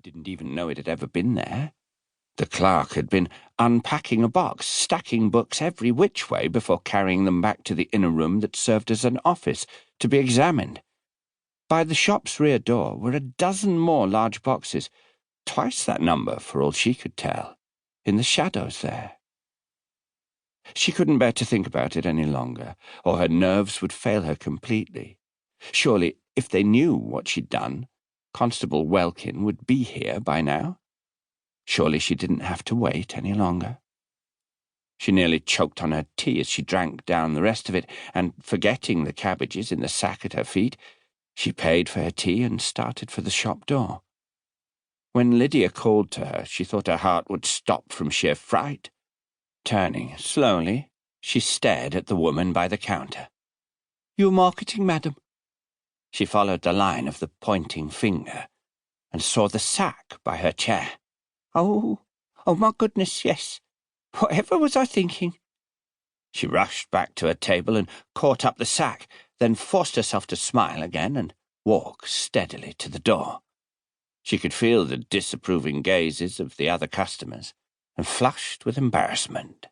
didn't even know it had ever been there. The clerk had been unpacking a box, stacking books every which way before carrying them back to the inner room that served as an office to be examined. By the shop's rear door were a dozen more large boxes, twice that number for all she could tell, in the shadows there. She couldn't bear to think about it any longer, or her nerves would fail her completely. Surely, if they knew what she'd done, Constable Welkin would be here by now. Surely she didn't have to wait any longer. She nearly choked on her tea as she drank down the rest of it, and, forgetting the cabbages in the sack at her feet, she paid for her tea and started for the shop door. When Lydia called to her, she thought her heart would stop from sheer fright. Turning slowly, she stared at the woman by the counter. "You're marketing, madam?" She followed the line of the pointing finger and saw the sack by her chair. Oh, my goodness, yes. Whatever was I thinking?" She rushed back to her table and caught up the sack, then forced herself to smile again and walk steadily to the door. She could feel the disapproving gazes of the other customers, and flushed with embarrassment.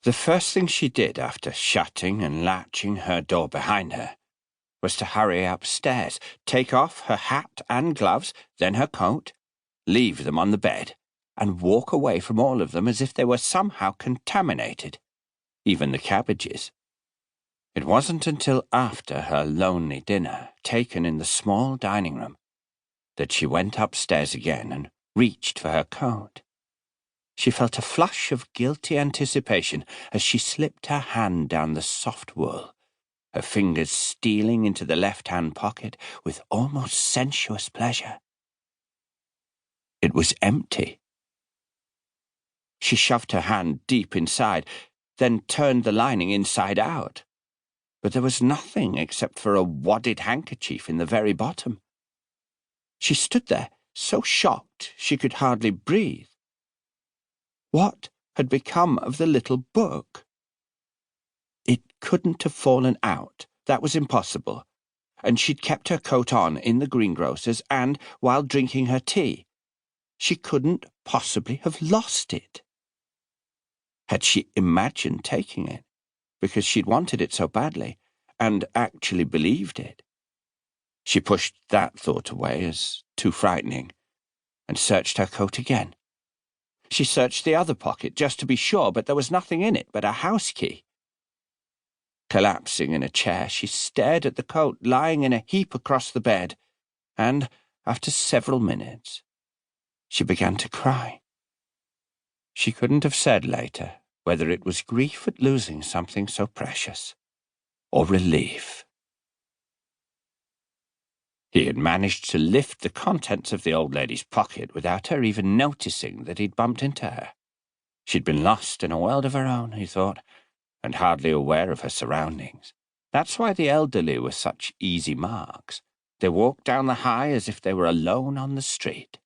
The first thing she did after shutting and latching her door behind her was to hurry upstairs, take off her hat and gloves, then her coat, leave them on the bed, and walk away from all of them as if they were somehow contaminated, even the cabbages. It wasn't until after her lonely dinner, taken in the small dining room, that she went upstairs again and reached for her coat. She felt a flush of guilty anticipation as she slipped her hand down the soft wool, her fingers stealing into the left-hand pocket with almost sensuous pleasure. It was empty. She shoved her hand deep inside, then turned the lining inside out. But there was nothing except for a wadded handkerchief in the very bottom. She stood there, so shocked she could hardly breathe. What had become of the little book? It couldn't have fallen out. That was impossible. And she'd kept her coat on in the greengrocer's and while drinking her tea. She couldn't possibly have lost it. Had she imagined taking it, because she'd wanted it so badly, and actually believed it? She pushed that thought away as too frightening, and searched her coat again. She searched the other pocket just to be sure, but there was nothing in it but a house key. Collapsing in a chair, she stared at the coat lying in a heap across the bed, and, after several minutes, she began to cry. She couldn't have said later whether it was grief at losing something so precious, or relief. He had managed to lift the contents of the old lady's pocket without her even noticing that he'd bumped into her. She'd been lost in a world of her own, he thought, and hardly aware of her surroundings. That's why the elderly were such easy marks. They walked down the High as if they were alone on the street.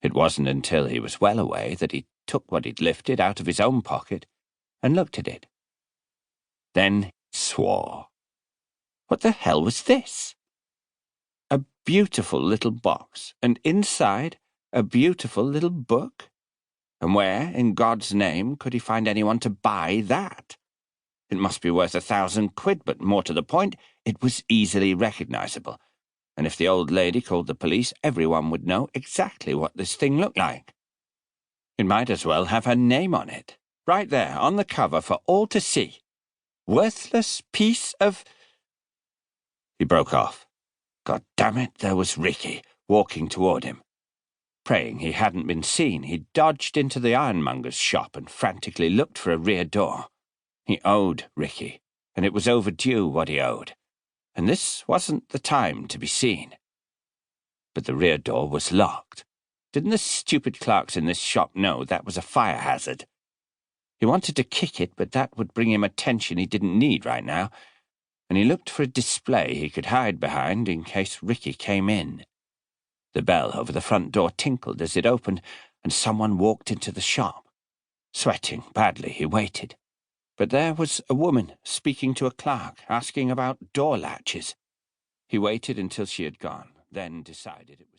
It wasn't until he was well away that he took what he'd lifted out of his own pocket and looked at it. Then he swore. What the hell was this? A beautiful little box, and inside a beautiful little book. And where, in God's name, could he find anyone to buy that? It must be worth £1,000, but more to the point, it was easily recognizable. And if the old lady called the police, everyone would know exactly what this thing looked like. It might as well have her name on it, right there on the cover for all to see. Worthless piece of... He broke off. God damn it, there was Ricky, walking toward him. Praying he hadn't been seen, he dodged into the ironmonger's shop and frantically looked for a rear door. He owed Ricky, and it was overdue what he owed, and this wasn't the time to be seen. But the rear door was locked. Didn't the stupid clerks in this shop know that was a fire hazard? He wanted to kick it, but that would bring him attention he didn't need right now, and he looked for a display he could hide behind in case Ricky came in. The bell over the front door tinkled as it opened, and someone walked into the shop. Sweating badly, he waited. But there was a woman speaking to a clerk, asking about door latches. He waited until she had gone, then decided it was